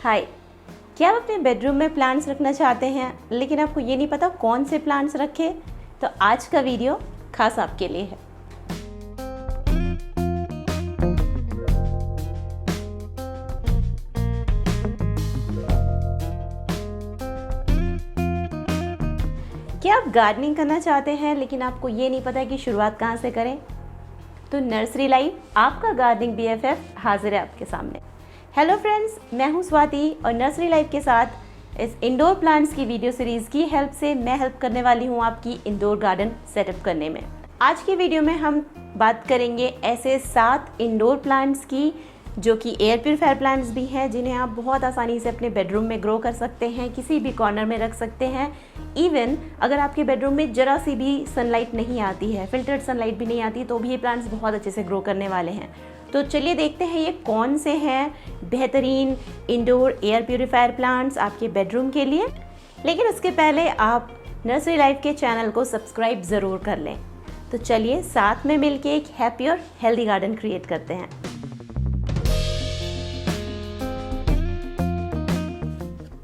हाय, क्या आप अपने बेडरूम में प्लांट्स रखना चाहते हैं लेकिन आपको ये नहीं पता कौन से प्लांट्स रखें? तो आज का वीडियो खास आपके लिए है। क्या आप गार्डनिंग करना चाहते हैं लेकिन आपको ये नहीं पता कि शुरुआत कहाँ से करें? तो नर्सरी लाइफ, आपका गार्डनिंग BFF हाजिर है आपके सामने। हेलो फ्रेंड्स, मैं हूं स्वाति और नर्सरी लाइफ के साथ इस इंडोर प्लांट्स की वीडियो सीरीज़ की हेल्प से मैं हेल्प करने वाली हूं आपकी इंडोर गार्डन सेटअप करने में। आज की वीडियो में हम बात करेंगे ऐसे 7 इंडोर प्लांट्स की जो कि एयर प्यूरीफायर प्लांट्स भी हैं, जिन्हें आप बहुत आसानी से अपने बेडरूम में ग्रो कर सकते हैं, किसी भी कॉर्नर में रख सकते हैं। इवन अगर आपके बेडरूम में जरा सी भी सनलाइट नहीं आती है, फिल्टर्ड सनलाइट भी नहीं आती, तो भी ये प्लांट्स बहुत अच्छे से ग्रो करने वाले हैं। तो चलिए देखते हैं ये कौन से हैं बेहतरीन इंडोर एयर प्यूरीफायर प्लांट्स आपके बेडरूम के लिए। लेकिन उसके पहले आप नर्सरी लाइफ के चैनल को सब्सक्राइब ज़रूर कर लें। तो चलिए साथ में मिलके एक हैप्पी और हेल्दी गार्डन क्रिएट करते हैं।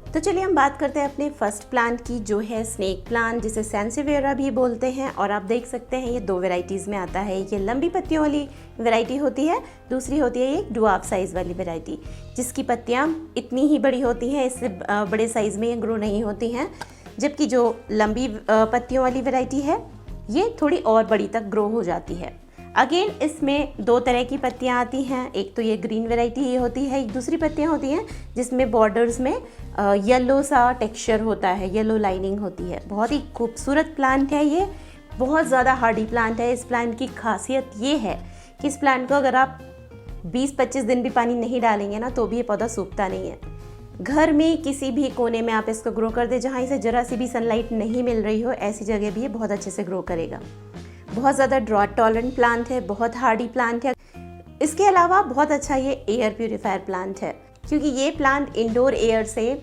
तो चलिए हम बात करते हैं अपने फर्स्ट प्लांट की, जो है स्नेक प्लांट, जिसे सैंसेवियरा भी बोलते हैं। और आप देख सकते हैं ये 2 वेराइटीज़ में आता है। ये लंबी पत्तियों वाली वैरायटी होती है, दूसरी होती है एक डुआफ साइज़ वाली वैरायटी, जिसकी पत्तियां इतनी ही बड़ी होती हैं, इससे बड़े साइज़ में ये ग्रो नहीं होती हैं। जबकि जो लंबी पत्तियों वाली वैरायटी है ये थोड़ी और बड़ी तक ग्रो हो जाती है। अगेन इसमें 2 तरह की पत्तियां आती हैं। एक तो ये ग्रीन वैरायटी ही होती है, एक दूसरी पत्तियां होती हैं जिसमें बॉर्डर्स में येलो सा टेक्सचर होता है, येलो लाइनिंग होती है। बहुत ही खूबसूरत प्लांट है ये, बहुत ज़्यादा हार्डी प्लांट है। इस प्लांट की खासियत ये है कि इस प्लांट को अगर आप 20-25 दिन भी पानी नहीं डालेंगे ना, तो भी ये पौधा सूखता नहीं है। घर में किसी भी कोने में आप इसको ग्रो कर दे जहाँ इसे ज़रा सी भी सनलाइट नहीं मिल रही हो, ऐसी जगह भी ये बहुत अच्छे से ग्रो करेगा। बहुत ज़्यादा ड्रॉट टॉलरेंट प्लांट है, बहुत हार्डी प्लांट है। इसके अलावा बहुत अच्छा ये एयर प्यूरीफायर प्लांट है, क्योंकि ये प्लांट इंडोर एयर से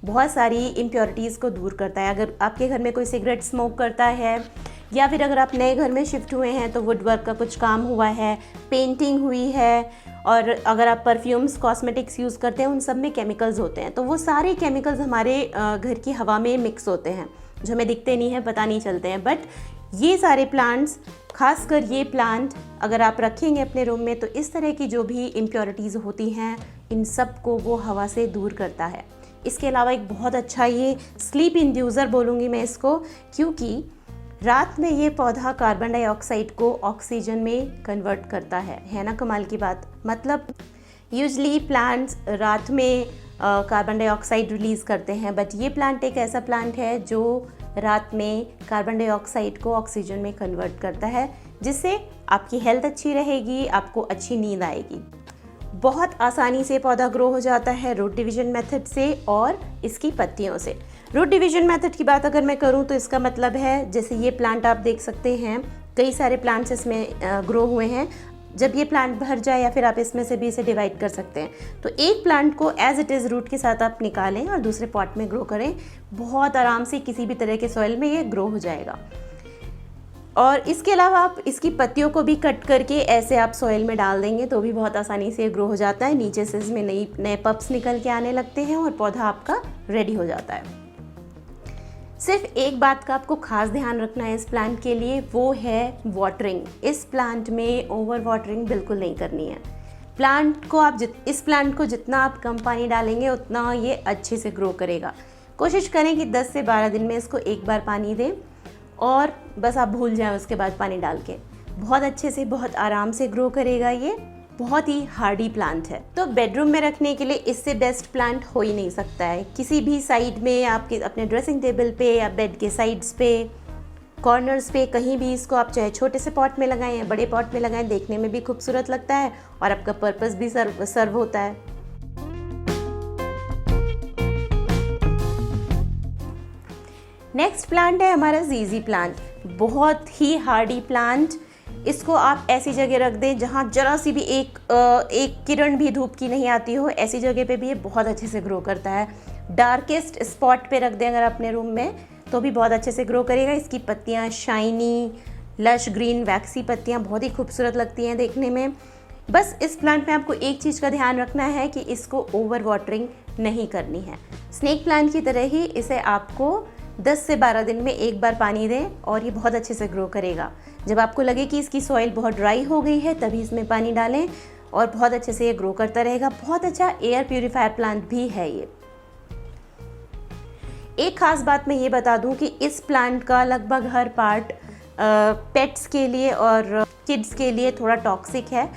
बहुत सारी इम्प्योरिटीज़ को दूर करता है। अगर आपके घर में कोई सिगरेट स्मोक करता है, या फिर अगर आप नए घर में शिफ्ट हुए हैं तो वुड वर्क का कुछ काम हुआ है, पेंटिंग हुई है, और अगर आप परफ्यूम्स, कॉस्मेटिक्स यूज़ करते हैं, उन सब में केमिकल्स होते हैं। तो वो सारे केमिकल्स हमारे घर की हवा में मिक्स होते हैं, जो हमें दिखते नहीं हैं, पता नहीं चलते हैं। बट ये सारे प्लांट्स, खासकर ये प्लांट अगर आप रखेंगे अपने रूम में, तो इस तरह की जो भी इम्प्योरिटीज़ होती हैं, इन सब को वो हवा से दूर करता है। इसके अलावा एक बहुत अच्छा ये स्लीप इंड्यूसर बोलूँगी मैं इसको, क्योंकि रात में ये पौधा कार्बन डाइऑक्साइड को ऑक्सीजन में कन्वर्ट करता है ना कमाल की बात। मतलब यूजली प्लांट्स रात में कार्बन डाइऑक्साइड रिलीज़ करते हैं, बट ये प्लांट एक ऐसा प्लांट है जो रात में कार्बन डाइऑक्साइड को ऑक्सीजन में कन्वर्ट करता है, जिससे आपकी हेल्थ अच्छी रहेगी, आपको अच्छी नींद आएगी। बहुत आसानी से पौधा ग्रो हो जाता है रूट डिवीजन मेथड से और इसकी पत्तियों से। रूट डिवीजन मेथड की बात अगर मैं करूं तो इसका मतलब है, जैसे ये प्लांट आप देख सकते हैं, कई सारे प्लांट्स इसमें ग्रो हुए हैं। जब ये प्लांट भर जाए या फिर आप इसमें से भी इसे डिवाइड कर सकते हैं, तो एक प्लांट को एज इट इज़ रूट के साथ आप निकालें और दूसरे पॉट में ग्रो करें। बहुत आराम से किसी भी तरह के सॉइल में ये ग्रो हो जाएगा। और इसके अलावा आप इसकी पत्तियों को भी कट करके ऐसे आप सॉइल में डाल देंगे तो भी बहुत आसानी से ग्रो हो जाता है। नीचे से इसमें नए पप्स निकल के आने लगते हैं और पौधा आपका रेडी हो जाता है। सिर्फ एक बात का आपको खास ध्यान रखना है इस प्लांट के लिए, वो है वाटरिंग। इस प्लांट में ओवर वाटरिंग बिल्कुल नहीं करनी है। इस प्लांट को जितना आप कम पानी डालेंगे उतना ये अच्छे से ग्रो करेगा। कोशिश करें कि 10 से 12 दिन में इसको एक बार पानी दें और बस आप भूल जाएं उसके बाद पानी डाल के। बहुत अच्छे से, बहुत आराम से ग्रो करेगा। ये बहुत ही हार्डी प्लांट है, तो बेडरूम में रखने के लिए इससे बेस्ट प्लांट हो ही नहीं सकता है। किसी भी साइड में, आपके अपने ड्रेसिंग टेबल पे या बेड के साइड्स पे, कॉर्नर्स पे, कहीं भी इसको आप चाहे छोटे से पॉट में लगाएं या बड़े पॉट में लगाएं, देखने में भी खूबसूरत लगता है और आपका पर्पस भी सर्व होता है। नेक्स्ट प्लांट है हमारा जीजी प्लांट। बहुत ही हार्डी प्लांट। इसको आप ऐसी जगह रख दें जहाँ जरा सी भी एक किरण भी धूप की नहीं आती हो, ऐसी जगह पे भी ये बहुत अच्छे से ग्रो करता है। डार्केस्ट स्पॉट पे रख दें अगर अपने रूम में, तो भी बहुत अच्छे से ग्रो करेगा। इसकी पत्तियाँ शाइनी, लश ग्रीन, वैक्सी पत्तियाँ बहुत ही खूबसूरत लगती हैं देखने में। बस इस प्लांट में आपको एक चीज़ का ध्यान रखना है कि इसको ओवर वाटरिंग नहीं करनी है। स्नेक प्लांट की तरह ही इसे आपको 10 से 12 दिन में एक बार पानी दें और ये बहुत अच्छे से ग्रो करेगा। जब आपको लगे कि इसकी सॉइल बहुत ड्राई हो गई है तभी इसमें पानी डालें और बहुत अच्छे से ये ग्रो करता रहेगा। बहुत अच्छा एयर प्यूरीफायर प्लांट भी है ये। एक खास बात मैं ये बता दूं कि इस प्लांट का लगभग हर पार्ट पेट्स के लिए और किड्स के लिए थोड़ा टॉक्सिक है,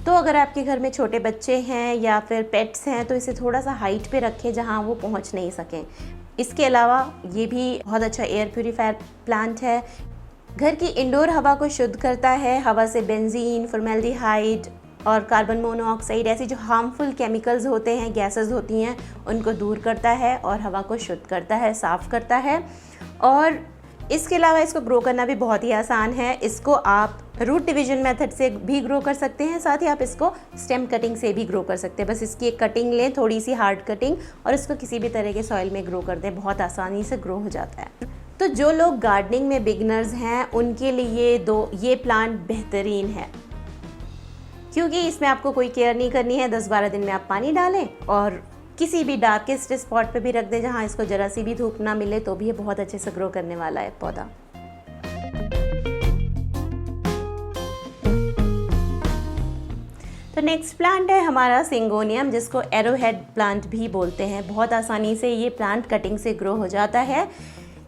तो अगर आपके घर में छोटे बच्चे हैं या फिर पेट्स हैं तो इसे थोड़ा सा हाइट पे रखें जहां वो पहुंच नहीं सकें। इसके अलावा ये भी बहुत अच्छा एयर प्यूरीफायर प्लांट है। घर की इंडोर हवा को शुद्ध करता है। हवा से बेंजीन, फॉर्मेल्डिहाइड और कार्बन मोनोऑक्साइड ऐसी जो हार्मफुल केमिकल्स होते हैं, गैसेस होती हैं, उनको दूर करता है और हवा को शुद्ध करता है, साफ़ करता है। और इसके अलावा इसको ग्रो करना भी बहुत ही आसान है। इसको आप रूट डिवीजन मेथड से भी ग्रो कर सकते हैं, साथ ही आप इसको स्टेम कटिंग से भी ग्रो कर सकते हैं। बस इसकी एक कटिंग लें, थोड़ी सी हार्ड कटिंग, और इसको किसी भी तरह के सॉइल में ग्रो कर दें, बहुत आसानी से ग्रो हो जाता है। तो जो लोग गार्डनिंग में बिगनर्स हैं उनके लिए ये प्लांट बेहतरीन है, क्योंकि इसमें आपको कोई केयर नहीं करनी है। 10-12 दिन में आप पानी डालें और किसी भी डार्केस्ट स्पॉट पे भी रख दें जहाँ इसको जरा सी भी धूप ना मिले, तो भी ये बहुत अच्छे से ग्रो करने वाला है पौधा। तो नेक्स्ट प्लांट है हमारा सिंगोनियम, जिसको एरोहेड प्लांट भी बोलते हैं। बहुत आसानी से ये प्लांट कटिंग से ग्रो हो जाता है।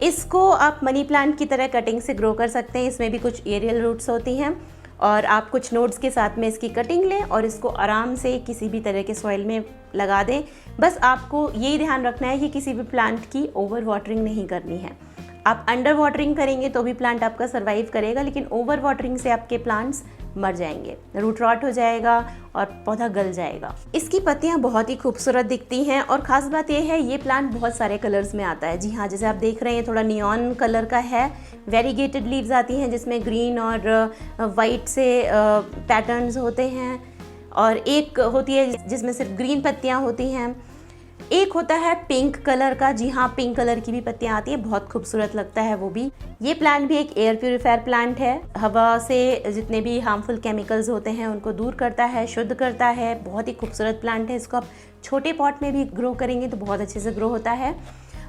इसको आप मनी प्लांट की तरह कटिंग से ग्रो कर सकते हैं। इसमें भी कुछ एरियल रूट्स होती हैं और आप कुछ नोड्स के साथ में इसकी कटिंग लें और इसको आराम से किसी भी तरह के सॉइल में लगा दें। बस आपको यही ध्यान रखना है कि किसी भी प्लांट की ओवर वाटरिंग नहीं करनी है। आप अंडर वाटरिंग करेंगे तो भी प्लांट आपका सर्वाइव करेगा, लेकिन ओवर वाटरिंग से आपके प्लांट्स मर जाएंगे, रूट रॉट हो जाएगा और पौधा गल जाएगा। इसकी पत्तियां बहुत ही खूबसूरत दिखती हैं और ख़ास बात यह है ये प्लांट बहुत सारे कलर्स में आता है। जी हाँ, जैसे आप देख रहे हैं थोड़ा नियॉन कलर का है। वेरीगेटेड लीव्स आती हैं जिसमें ग्रीन और वाइट से पैटर्न्स होते हैं, और एक होती है जिसमें सिर्फ ग्रीन पत्तियाँ होती हैं। एक होता है पिंक कलर का, जी हाँ, पिंक कलर की भी पत्तियां आती है, बहुत खूबसूरत लगता है वो भी। ये प्लांट भी एक एयर प्यूरीफायर प्लांट है। हवा से जितने भी हार्मफुल केमिकल्स होते हैं उनको दूर करता है, शुद्ध करता है। बहुत ही खूबसूरत प्लांट है। इसको आप छोटे पॉट में भी ग्रो करेंगे तो बहुत अच्छे से ग्रो होता है,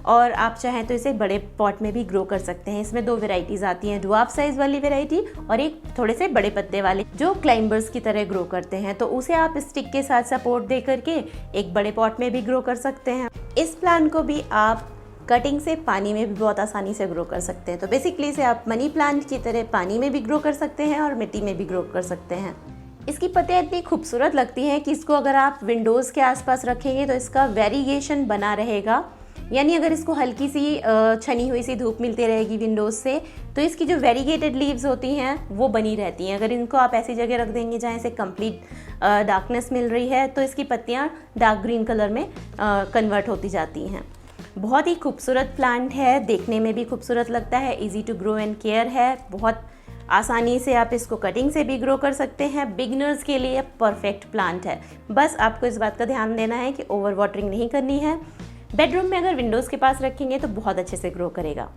और आप चाहें तो इसे बड़े पॉट में भी ग्रो कर सकते हैं। इसमें 2 वेराइटीज़ आती हैं, ड्वार्फ साइज वाली वेराइटी और एक थोड़े से बड़े पत्ते वाले जो क्लाइंबर्स की तरह ग्रो करते हैं। तो उसे आप स्टिक के साथ सपोर्ट दे करके एक बड़े पॉट में भी ग्रो कर सकते हैं। इस प्लांट को भी आप कटिंग से पानी में भी बहुत आसानी से ग्रो कर सकते हैं। तो बेसिकली इसे आप मनी प्लांट की तरह पानी में भी ग्रो कर सकते हैं और मिट्टी में भी ग्रो कर सकते हैं। इसकी पत्तियाँ इतनी खूबसूरत लगती हैं कि इसको अगर आप विंडोज़ के आसपास रखेंगे तो इसका वेरिएशन बना रहेगा। यानी अगर इसको हल्की सी छनी हुई सी धूप मिलती रहेगी विंडोज़ से, तो इसकी जो वेरीगेटेड लीव्स होती हैं वो बनी रहती हैं। अगर इनको आप ऐसी जगह रख देंगे जहाँ से कंप्लीट डार्कनेस मिल रही है तो इसकी पत्तियाँ डार्क ग्रीन कलर में कन्वर्ट होती जाती हैं। बहुत ही खूबसूरत प्लांट है, देखने में भी खूबसूरत लगता है, easy to grow and care है। बहुत आसानी से आप इसको कटिंग से भी ग्रो कर सकते हैं। बिगनर्स के लिए परफेक्ट प्लांट है। बस आपको इस बात का ध्यान देना है कि ओवर वाटरिंग नहीं करनी है। बेडरूम में अगर विंडोज़ के पास रखेंगे तो बहुत अच्छे से ग्रो करेगा।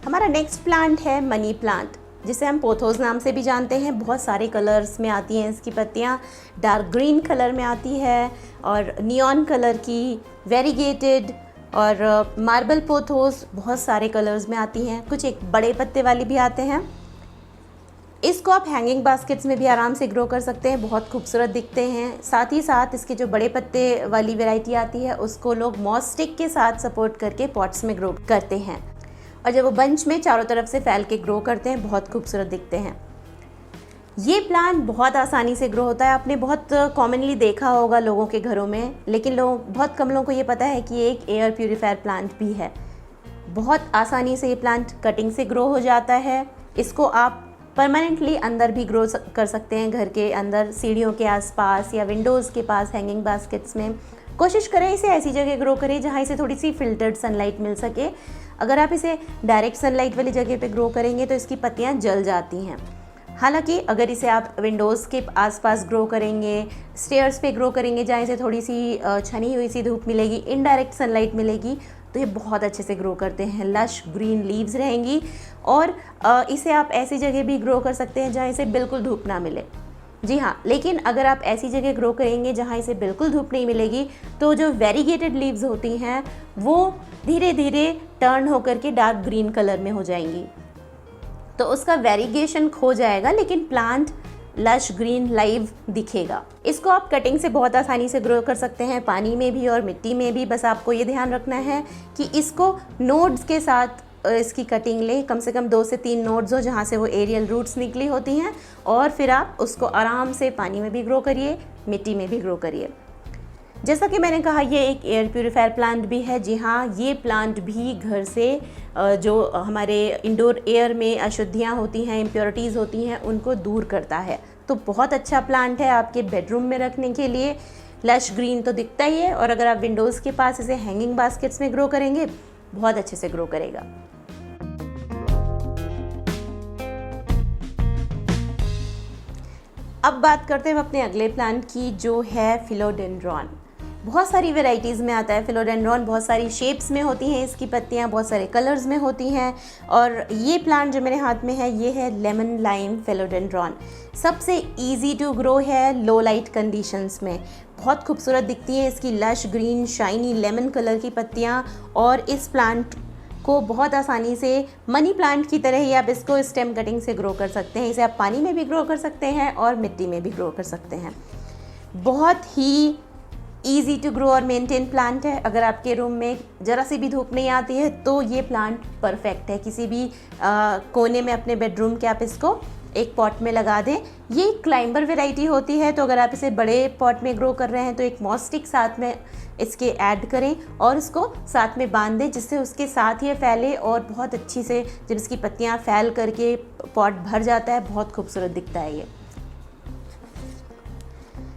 हमारा नेक्स्ट प्लांट है मनी प्लांट, जिसे हम पोथोस नाम से भी जानते हैं। बहुत सारे कलर्स में आती हैं इसकी पत्तियाँ। डार्क ग्रीन कलर में आती है और नियॉन कलर की, वेरीगेटेड और मार्बल पोथोस बहुत सारे कलर्स में आती हैं। कुछ एक बड़े पत्ते वाली भी आते हैं। इसको आप हैंगिंग बास्केट्स में भी आराम से ग्रो कर सकते हैं, बहुत खूबसूरत दिखते हैं। साथ ही साथ इसके जो बड़े पत्ते वाली वैरायटी आती है उसको लोग मॉस स्टिक के साथ सपोर्ट करके पॉट्स में ग्रो करते हैं, और जब वो बंच में चारों तरफ से फैल के ग्रो करते हैं बहुत खूबसूरत दिखते हैं। ये प्लांट बहुत आसानी से ग्रो होता है। आपने बहुत कॉमनली देखा होगा लोगों के घरों में, लेकिन बहुत कम लोगों को ये पता है कि ये एक एयर प्यूरीफायर प्लांट भी है। बहुत आसानी से ये प्लांट कटिंग से ग्रो हो जाता है। इसको आप परमानेंटली अंदर भी ग्रो कर सकते हैं, घर के अंदर, सीढ़ियों के आसपास या विंडोज़ के पास हैंगिंग बास्केट्स में। कोशिश करें इसे ऐसी जगह ग्रो करें जहाँ इसे थोड़ी सी फिल्टर्ड सनलाइट मिल सके। अगर आप इसे डायरेक्ट सनलाइट वाली जगह पे ग्रो करेंगे तो इसकी पत्तियाँ जल जाती हैं। हालांकि अगर इसे आप विंडोज़ के आसपास ग्रो करेंगे, स्टेयर्स पे ग्रो करेंगे जहाँ इसे थोड़ी सी छनी हुई सी धूप मिलेगी, इनडायरेक्ट सनलाइट मिलेगी, तो ये बहुत अच्छे से ग्रो करते हैं। लश ग्रीन लीव्स रहेंगी और इसे आप ऐसी जगह भी ग्रो कर सकते हैं जहाँ इसे बिल्कुल धूप ना मिले। जी हाँ, लेकिन अगर आप ऐसी जगह ग्रो करेंगे जहाँ इसे बिल्कुल धूप नहीं मिलेगी, तो जो वेरीगेटेड लीव्स होती हैं वो धीरे धीरे टर्न होकर के डार्क ग्रीन कलर में हो जाएंगी, तो उसका वेरीगेशन खो जाएगा, लेकिन प्लांट लश ग्रीन लाइव दिखेगा। इसको आप कटिंग से बहुत आसानी से ग्रो कर सकते हैं, पानी में भी और मिट्टी में भी। बस आपको ये ध्यान रखना है कि इसको नोड्स के साथ इसकी कटिंग लें, कम से कम 2 से 3 नोड्स हो जहाँ से वो एरियल रूट्स निकली होती हैं, और फिर आप उसको आराम से पानी में भी ग्रो करिए, मिट्टी में भी ग्रो करिए। जैसा कि मैंने कहा, ये एक एयर प्यूरीफायर प्लांट भी है। जी हाँ, ये प्लांट भी घर से जो हमारे इंडोर एयर में अशुद्धियाँ होती हैं, इम्प्योरिटीज़ होती हैं, उनको दूर करता है। तो बहुत अच्छा प्लांट है आपके बेडरूम में रखने के लिए। लश ग्रीन तो दिखता ही है, और अगर आप विंडोज़ के पास इसे हैंगिंग बास्केट्स में ग्रो करेंगे, बहुत अच्छे से ग्रो करेगा। अब बात करते हैं अपने अगले प्लांट की, जो है फिलोडेंड्रॉन। बहुत सारी वेराइटीज़ में आता है फिलोडेंड्रॉन, बहुत सारी शेप्स में होती हैं इसकी पत्तियां, बहुत सारे कलर्स में होती हैं। और ये प्लांट जो मेरे हाथ में है, ये है लेमन लाइम फिलोडेंड्रॉन। सबसे इजी टू ग्रो है लो लाइट कंडीशंस में। बहुत खूबसूरत दिखती हैं इसकी lush green shiny lemon colour की पत्तियां, और इस प्लांट को बहुत आसानी से मनी प्लांट की तरह ही आप इसको स्टेम कटिंग से ग्रो कर सकते हैं। इसे आप पानी में भी ग्रो कर सकते हैं और मिट्टी में भी ग्रो कर सकते हैं। बहुत ही ईजी टू ग्रो और मेंटेन प्लांट है। अगर आपके रूम में ज़रा सी भी धूप नहीं आती है तो ये प्लांट परफेक्ट है। किसी भी कोने में अपने बेडरूम के आप इसको एक पॉट में लगा दें। ये क्लाइंबर वैरायटी होती है, तो अगर आप इसे बड़े पॉट में ग्रो कर रहे हैं तो एक मॉस स्टिक साथ में इसके ऐड करें और इसको साथ में बांध दें, जिससे उसके साथ ये फैले और बहुत अच्छी से जब इसकी पत्तियां फैल करके पॉट भर जाता है, बहुत खूबसूरत दिखता है ये।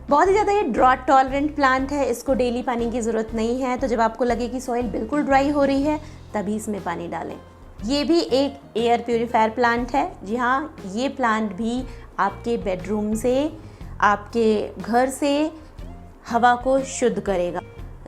बहुत ही ज़्यादा ये ड्रॉट टॉलरेंट प्लांट है, इसको डेली पानी की ज़रूरत नहीं है। तो जब आपको लगे कि सॉइल बिल्कुल ड्राई हो रही है, तभी इसमें पानी डालें। ये भी एक एयर प्यूरीफायर प्लांट है। जी हाँ, ये प्लांट भी आपके बेडरूम से, आपके घर से हवा को शुद्ध करेगा।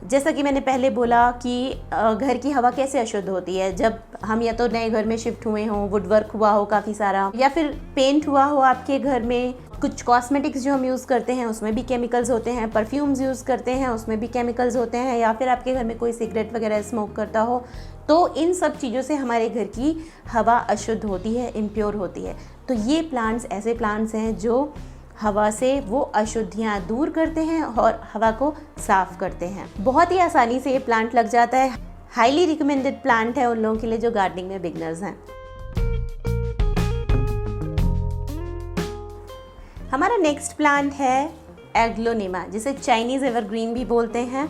जैसा कि मैंने पहले बोला कि घर की हवा कैसे अशुद्ध होती है, जब हम या तो नए घर में शिफ्ट हुए हों, वुड वर्क हुआ हो काफ़ी सारा, या फिर पेंट हुआ हो आपके घर में, कुछ कॉस्मेटिक्स जो हम यूज़ करते हैं उसमें भी केमिकल्स होते हैं, परफ्यूम्स यूज़ करते हैं उसमें भी केमिकल्स होते हैं, या फिर आपके घर में कोई सिगरेट वगैरह स्मोक करता हो, तो इन सब चीज़ों से हमारे घर की हवा अशुद्ध होती है, इम्प्योर होती है। तो ये प्लांट्स ऐसे प्लांट्स हैं जो हवा से वो अशुद्धियाँ दूर करते हैं और हवा को साफ करते हैं। बहुत ही आसानी से ये प्लांट लग जाता है। हाईली रिकमेंडेड प्लांट है उन लोगों के लिए जो गार्डनिंग में बिगनर्स हैं। हमारा नेक्स्ट प्लांट है एग्लोनिमा, जिसे चाइनीज़ एवरग्रीन भी बोलते हैं।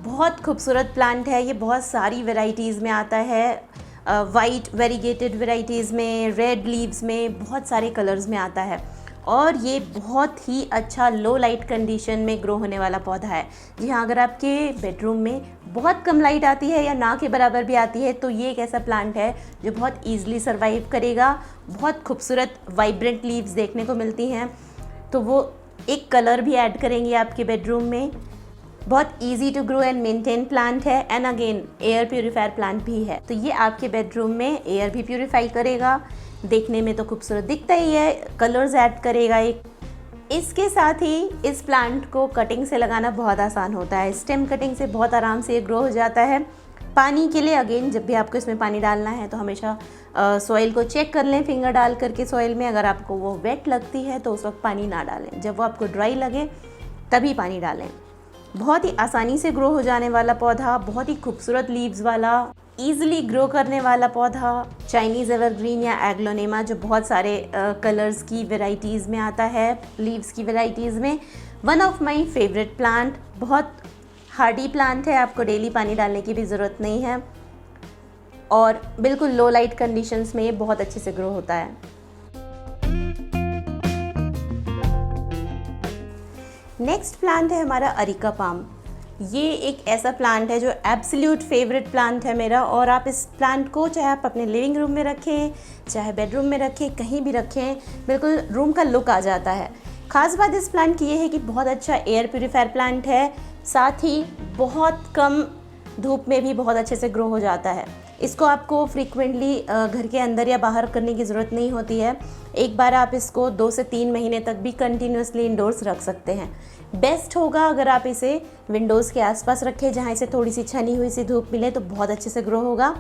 बहुत खूबसूरत प्लांट है ये, बहुत सारी वेराइटीज़ में आता है। वाइट वेरीगेटेड वेराइटीज़ में, रेड लीव्स में, बहुत सारे कलर्स में आता है, और ये बहुत ही अच्छा लो लाइट कंडीशन में ग्रो होने वाला पौधा है। जी हाँ, अगर आपके बेडरूम में बहुत कम लाइट आती है या ना के बराबर भी आती है, तो ये एक ऐसा प्लांट है जो बहुत ईजिली सर्वाइव करेगा। बहुत खूबसूरत वाइब्रेंट लीव्स देखने को मिलती हैं, तो वो एक कलर भी ऐड करेंगे आपके बेडरूम में। बहुत easy to grow and maintain plant है, and again air purifier plant भी है। तो ये आपके बेडरूम में एयर भी प्यूरीफाई करेगा, देखने में तो खूबसूरत दिखता ही है, कलर्स ऐड करेगा एक। इसके साथ ही इस प्लांट को कटिंग से लगाना बहुत आसान होता है। स्टेम कटिंग से बहुत आराम से ये ग्रो हो जाता है। पानी के लिए अगेन जब भी आपको इसमें पानी डालना है तो हमेशा सॉइल को चेक कर लें फिंगर डाल करके सॉइल में। अगर आपको वो वेट लगती है तो उस वक्त पानी ना डालें, जब वो आपको ड्राई लगे तभी पानी डालें। बहुत ही आसानी से ग्रो हो जाने वाला पौधा, बहुत ही खूबसूरत लीव्स वाला, ईजिली ग्रो करने वाला पौधा चाइनीज़ एवरग्रीन या एग्लोनिमा, जो बहुत सारे कलर्स की वेराइटीज़ में आता है, लीव्स की वेराइटीज़ में। One of my favourite plant. बहुत हार्डी प्लांट है, आपको डेली पानी डालने की भी ज़रूरत नहीं है, और बिल्कुल लो लाइट कंडीशंस में ये बहुत अच्छे से ग्रो होता है। नेक्स्ट प्लांट है हमारा अरिका पाम। ये एक ऐसा प्लांट है जो एब्सोल्यूट फेवरेट प्लांट है मेरा, और आप इस प्लांट को चाहे आप अपने लिविंग रूम में रखें, चाहे बेडरूम में रखें, कहीं भी रखें, बिल्कुल रूम का लुक आ जाता है। ख़ास बात इस प्लांट की ये है कि बहुत अच्छा एयर प्यूरीफायर प्लांट है, साथ ही बहुत कम धूप में भी बहुत अच्छे से ग्रो हो जाता है। इसको आपको फ्रीक्वेंटली घर के अंदर या बाहर करने की ज़रूरत नहीं होती है। एक बार आप इसको 2 से 3 महीने तक भी कंटिन्यूसली इंडोर्स रख सकते हैं। बेस्ट होगा अगर आप इसे विंडोज़ के आसपास रखें, जहाँ इसे थोड़ी सी छनी हुई सी धूप मिले तो बहुत अच्छे से ग्रो होगा।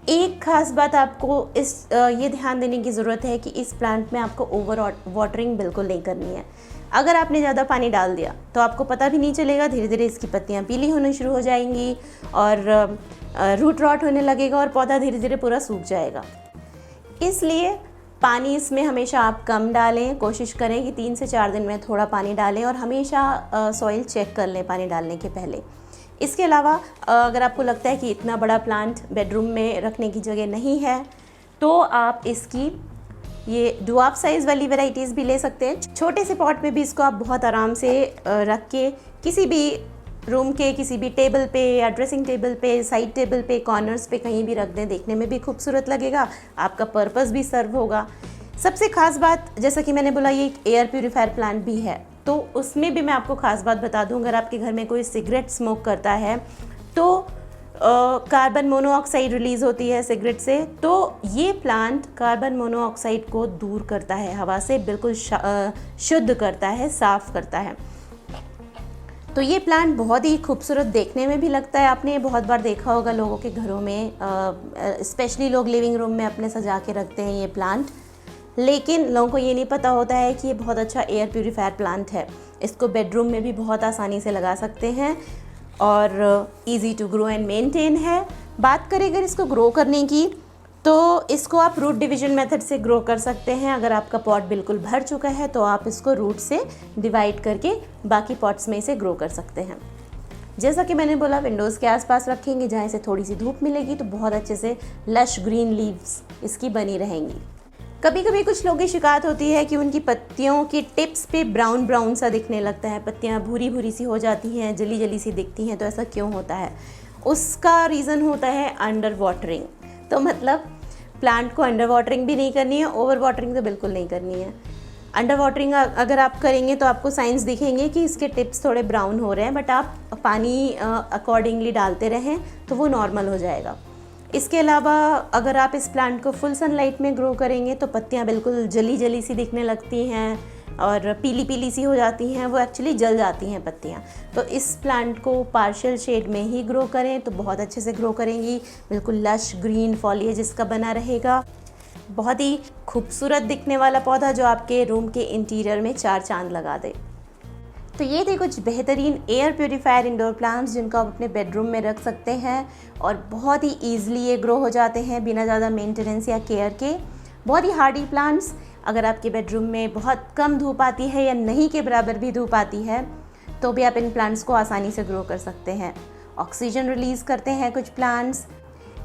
एक खास बात आपको ये ध्यान देने की ज़रूरत है कि इस प्लांट में आपको ओवर वाटरिंग बिल्कुल नहीं करनी है। अगर आपने ज़्यादा पानी डाल दिया तो आपको पता भी नहीं चलेगा, धीरे धीरे इसकी पत्तियाँ पीली होनी शुरू हो जाएंगी और रूट रॉट होने लगेगा और पौधा धीरे धीरे पूरा सूख जाएगा। इसलिए पानी इसमें हमेशा आप कम डालें, कोशिश करें कि 3 से 4 दिन में थोड़ा पानी डालें और हमेशा सॉइल चेक कर लें पानी डालने के पहले। इसके अलावा अगर आपको लगता है कि इतना बड़ा प्लांट बेडरूम में रखने की जगह नहीं है तो आप इसकी ये डुआप साइज़ वाली वैरायटीज़ भी ले सकते हैं। छोटे से पॉट में भी इसको आप बहुत आराम से रख के किसी भी रूम के किसी भी टेबल पे या ड्रेसिंग टेबल पे, साइड टेबल पे, कॉर्नर्स पे कहीं भी रख दें, देखने में भी खूबसूरत लगेगा, आपका पर्पस भी सर्व होगा। सबसे खास बात, जैसा कि मैंने बोला, ये एक एयर प्यूरीफायर प्लांट भी है, तो उसमें भी मैं आपको खास बात बता दूं, अगर आपके घर में कोई सिगरेट स्मोक करता है तो कार्बन मोनोऑक्साइड रिलीज़ होती है सिगरेट से, तो ये प्लांट कार्बन मोनोऑक्साइड को दूर करता है, हवा से बिल्कुल शुद्ध करता है, साफ़ करता है। तो ये प्लांट बहुत ही खूबसूरत देखने में भी लगता है। आपने बहुत बार देखा होगा लोगों के घरों में, स्पेशली लोग लिविंग रूम में अपने सजा के रखते हैं ये प्लांट, लेकिन लोगों को ये नहीं पता होता है कि ये बहुत अच्छा एयर प्यूरीफायर प्लांट है। इसको बेडरूम में भी बहुत आसानी से लगा सकते हैं और easy to grow and maintain है। बात करें अगर इसको ग्रो करने की, तो इसको आप रूट डिवीजन मेथड से ग्रो कर सकते हैं। अगर आपका पॉट बिल्कुल भर चुका है तो आप इसको रूट से डिवाइड करके बाकी पॉट्स में इसे ग्रो कर सकते हैं। जैसा कि मैंने बोला, विंडोज़ के आसपास रखेंगे जहाँ इसे थोड़ी सी धूप मिलेगी तो बहुत अच्छे से लश ग्रीन लीव्स इसकी बनी रहेंगी। कभी कभी कुछ लोगों की शिकायत होती है कि उनकी पत्तियों की टिप्स पे ब्राउन ब्राउन सा दिखने लगता है, पत्तियाँ भूरी भूरी सी हो जाती हैं, जली जली सी दिखती हैं, तो ऐसा क्यों होता है? उसका रीज़न होता है अंडर वाटरिंग। तो मतलब प्लांट को अंडर वाटरिंग भी नहीं करनी है, ओवर वाटरिंग तो बिल्कुल नहीं करनी है। अंडर वाटरिंग अगर आप करेंगे तो आपको साइंस दिखेंगे कि इसके टिप्स थोड़े ब्राउन हो रहे हैं, बट आप पानी अकॉर्डिंगली डालते रहें तो वो नॉर्मल हो जाएगा। इसके अलावा अगर आप इस प्लांट को फुल सनलाइट में ग्रो करेंगे तो पत्तियां बिल्कुल जली जली सी दिखने लगती हैं और पीली पीली सी हो जाती हैं, वो एक्चुअली जल जाती हैं पत्तियां। तो इस प्लांट को पार्शियल शेड में ही ग्रो करें तो बहुत अच्छे से ग्रो करेंगी, बिल्कुल लश ग्रीन फॉलिएज इसका बना रहेगा। बहुत ही खूबसूरत दिखने वाला पौधा जो आपके रूम के इंटीरियर में 4 चांद लगा दे। तो ये थे कुछ बेहतरीन एयर प्यूरीफायर इंडोर प्लांट्स जिनको आप अपने बेडरूम में रख सकते हैं और बहुत ही ईजिली ये ग्रो हो जाते हैं बिना ज़्यादा मेंटेनेंस या केयर के। बहुत ही हार्डी प्लांट्स। अगर आपके बेडरूम में बहुत कम धूप आती है या नहीं के बराबर भी धूप आती है तो भी आप इन प्लांट्स को आसानी से ग्रो कर सकते हैं। ऑक्सीजन रिलीज़ करते हैं कुछ प्लांट्स।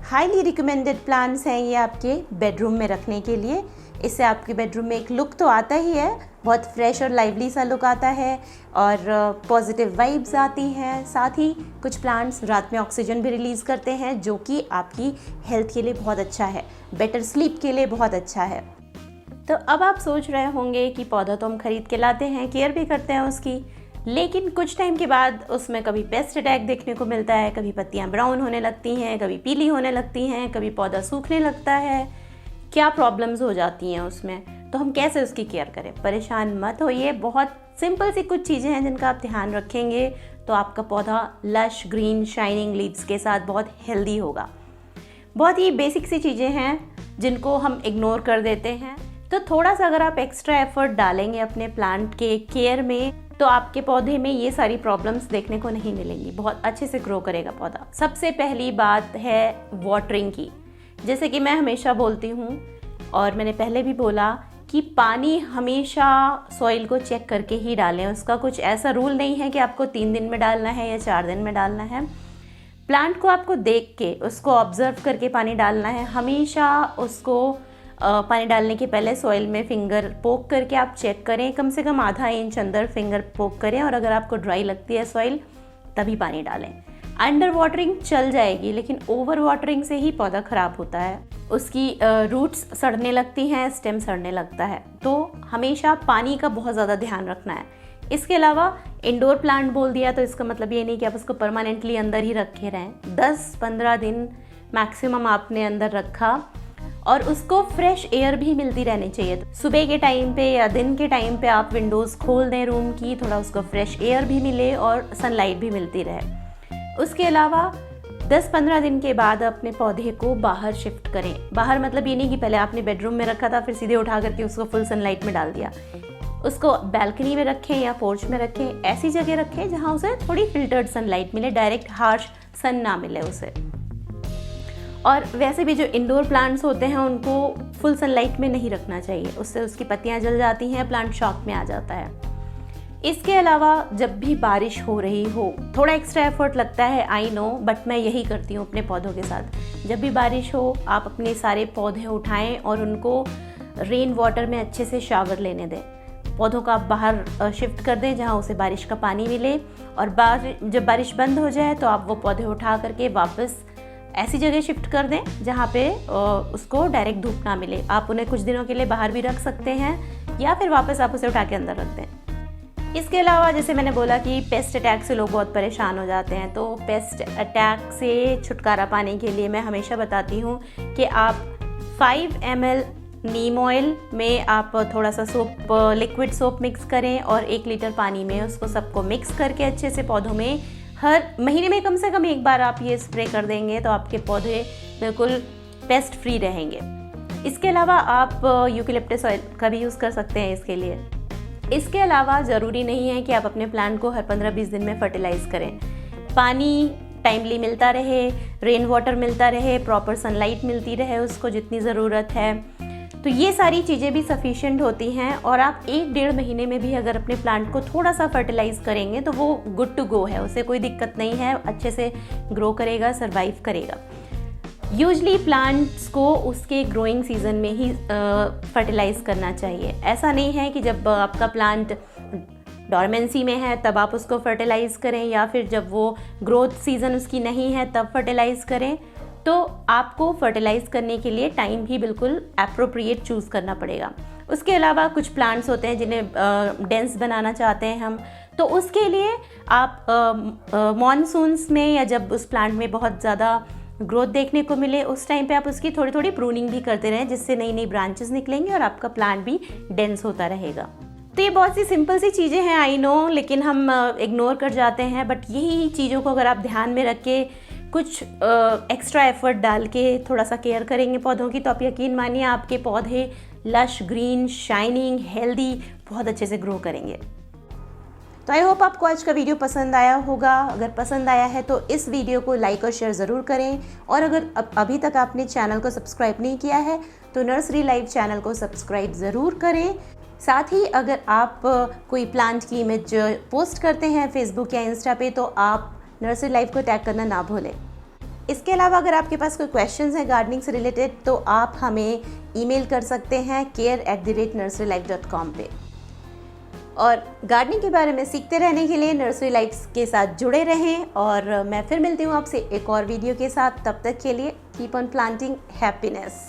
हाईली रिकमेंडेड प्लांट्स हैं ये आपके बेडरूम में रखने के लिए। इससे आपके बेडरूम में एक लुक तो आता ही है, बहुत फ्रेश और लाइवली सा लुक आता है और पॉजिटिव वाइब्स आती हैं। साथ ही कुछ प्लांट्स रात में ऑक्सीजन भी रिलीज़ करते हैं जो कि आपकी हेल्थ के लिए बहुत अच्छा है, बेटर स्लीप के लिए बहुत अच्छा है। तो अब आप सोच रहे होंगे कि पौधा तो हम खरीद के लाते हैं, केयर भी करते हैं उसकी, लेकिन कुछ टाइम के बाद उसमें कभी पेस्ट अटैक देखने को मिलता है, कभी पत्तियां ब्राउन होने लगती हैं, कभी पीली होने लगती हैं, कभी पौधा सूखने लगता है, क्या प्रॉब्लम्स हो जाती हैं उसमें, तो हम कैसे उसकी केयर करें? परेशान मत होइए, बहुत सिंपल सी कुछ चीज़ें हैं जिनका आप ध्यान रखेंगे तो आपका पौधा लश ग्रीन शाइनिंग लीव्स के साथ बहुत हेल्दी होगा। बहुत ही बेसिक सी चीज़ें हैं जिनको हम इग्नोर कर देते हैं, तो थोड़ा सा अगर आप एक्स्ट्रा एफर्ट डालेंगे अपने प्लांट के केयर में तो आपके पौधे में ये सारी प्रॉब्लम्स देखने को नहीं मिलेंगी, बहुत अच्छे से ग्रो करेगा पौधा। सबसे पहली बात है वाटरिंग की। जैसे कि मैं हमेशा बोलती हूँ और मैंने पहले भी बोला कि पानी हमेशा सॉइल को चेक करके ही डालें। उसका कुछ ऐसा रूल नहीं है कि आपको 3 दिन में डालना है या 4 दिन में डालना है। प्लांट को आपको देख के, उसको ऑब्जर्व करके पानी डालना है। हमेशा उसको पानी डालने के पहले सॉइल में फिंगर पोक करके आप चेक करें, कम से कम आधा इंच अंदर फिंगर पोक करें और अगर आपको ड्राई लगती है सॉइल तभी पानी डालें। अंडर वाटरिंग चल जाएगी लेकिन ओवर वाटरिंग से ही पौधा खराब होता है, उसकी रूट्स सड़ने लगती हैं, स्टेम सड़ने लगता है। तो हमेशा पानी का बहुत ज़्यादा ध्यान रखना है। इसके अलावा इंडोर प्लांट बोल दिया तो इसका मतलब ये नहीं कि आप उसको परमानेंटली अंदर ही रखे रहें। 10-15 दिन मैक्सिमम आपने अंदर रखा और उसको फ्रेश एयर भी मिलती रहनी चाहिए। सुबह के टाइम पे या दिन के टाइम पे आप विंडोज़ खोल दें रूम की, थोड़ा उसको फ्रेश एयर भी मिले और सनलाइट भी मिलती रहे। उसके अलावा 10-15 दिन के बाद अपने पौधे को बाहर शिफ्ट करें। बाहर मतलब ये नहीं कि पहले आपने बेडरूम में रखा था फिर सीधे उठा करके उसको फुल सनलाइट में डाल दिया। उसको बैल्कनी में रखें या पोर्च में रखें, ऐसी जगह रखें जहाँ उसे थोड़ी फिल्टर्ड सनलाइट मिले, डायरेक्ट हार्श सन ना मिले उसे। और वैसे भी जो इंडोर प्लांट्स होते हैं उनको फुल सनलाइट में नहीं रखना चाहिए, उससे उसकी पत्तियाँ जल जाती हैं, प्लांट शॉक में आ जाता है। इसके अलावा जब भी बारिश हो रही हो, थोड़ा एक्स्ट्रा एफर्ट लगता है आई नो, बट मैं यही करती हूँ अपने पौधों के साथ। जब भी बारिश हो आप अपने सारे पौधे उठाएं और उनको रेन वाटर में अच्छे से शावर लेने दें। पौधों को आप बाहर शिफ्ट कर दें जहाँ उसे बारिश का पानी मिले, और जब बारिश बंद हो जाए तो आप वो पौधे उठा करके वापस ऐसी जगह शिफ्ट कर दें जहाँ पे उसको डायरेक्ट धूप ना मिले। आप उन्हें कुछ दिनों के लिए बाहर भी रख सकते हैं या फिर वापस आप उसे उठा के अंदर रख दें। इसके अलावा जैसे मैंने बोला कि पेस्ट अटैक से लोग बहुत परेशान हो जाते हैं, तो पेस्ट अटैक से छुटकारा पाने के लिए मैं हमेशा बताती हूँ कि आप 5 ml नीम ऑयल में आप थोड़ा सा सोप, लिक्विड सोप मिक्स करें और 1 लीटर पानी में उसको सबको मिक्स करके अच्छे से पौधों में हर महीने में कम से कम एक बार आप ये स्प्रे कर देंगे तो आपके पौधे बिल्कुल पेस्ट फ्री रहेंगे। इसके अलावा आप यूकेलिप्टस ऑयल का भी यूज़ कर सकते हैं इसके लिए। इसके अलावा ज़रूरी नहीं है कि आप अपने प्लांट को हर 15-20 दिन में फर्टिलाइज़ करें। पानी टाइमली मिलता रहे, रेन वाटर मिलता रहे, प्रॉपर सनलाइट मिलती रहे उसको जितनी ज़रूरत है, तो ये सारी चीज़ें भी सफिशिएंट होती हैं। और आप 1-1.5 महीने में भी अगर अपने प्लांट को थोड़ा सा फर्टिलाइज़ करेंगे तो वो गुड टू गो है, उसे कोई दिक्कत नहीं है, अच्छे से ग्रो करेगा, सर्वाइव करेगा। यूजली प्लांट्स को उसके ग्रोइंग सीजन में ही फर्टिलाइज़ करना चाहिए। ऐसा नहीं है कि जब आपका प्लांट डॉर्मेंसी में है तब आप उसको फर्टिलाइज़ करें, या फिर जब वो ग्रोथ सीज़न उसकी नहीं है तब फर्टिलाइज़ करें। तो आपको फर्टिलाइज़ करने के लिए टाइम भी बिल्कुल एप्रोप्रिएट चूज़ करना पड़ेगा। उसके अलावा कुछ प्लांट्स होते हैं जिन्हें डेंस बनाना चाहते हैं हम, तो उसके लिए आप मॉनसून्स में या जब उस प्लांट में बहुत ज़्यादा ग्रोथ देखने को मिले उस टाइम पे आप उसकी थोड़ी थोड़ी प्रूनिंग भी करते रहें, जिससे नई नई ब्रांचेस निकलेंगे और आपका प्लांट भी डेंस होता रहेगा। तो ये बहुत सी सिंपल सी चीज़ें हैं आई नो, लेकिन हम इग्नोर कर जाते हैं, बट यही चीज़ों को अगर आप ध्यान में रख के कुछ एक्स्ट्रा एफर्ट डाल के थोड़ा सा केयर करेंगे पौधों की, तो आप यकीन मानिए आपके पौधे लश, ग्रीन, शाइनिंग, हेल्दी बहुत अच्छे से ग्रो करेंगे। तो आई होप आपको आज का वीडियो पसंद आया होगा। अगर पसंद आया है तो इस वीडियो को लाइक और शेयर ज़रूर करें, और अगर अभी तक आपने चैनल को सब्सक्राइब नहीं किया है तो नर्सरी लाइव चैनल को सब्सक्राइब ज़रूर करें। साथ ही अगर आप कोई प्लांट की इमेज पोस्ट करते हैं फेसबुक या इंस्टा पे तो आप नर्सरी लाइव को टैग करना ना भूलें। इसके अलावा अगर आपके पास कोई क्वेश्चंस हैं गार्डनिंग से रिलेटेड तो आप हमें ईमेल कर सकते हैं care@nurserylife.com पे। और गार्डनिंग के बारे में सीखते रहने के लिए नर्सरी लाइफ के साथ जुड़े रहें, और मैं फिर मिलती हूँ आपसे एक और वीडियो के साथ। तब तक के लिए कीप ऑन प्लांटिंग हैप्पीनेस।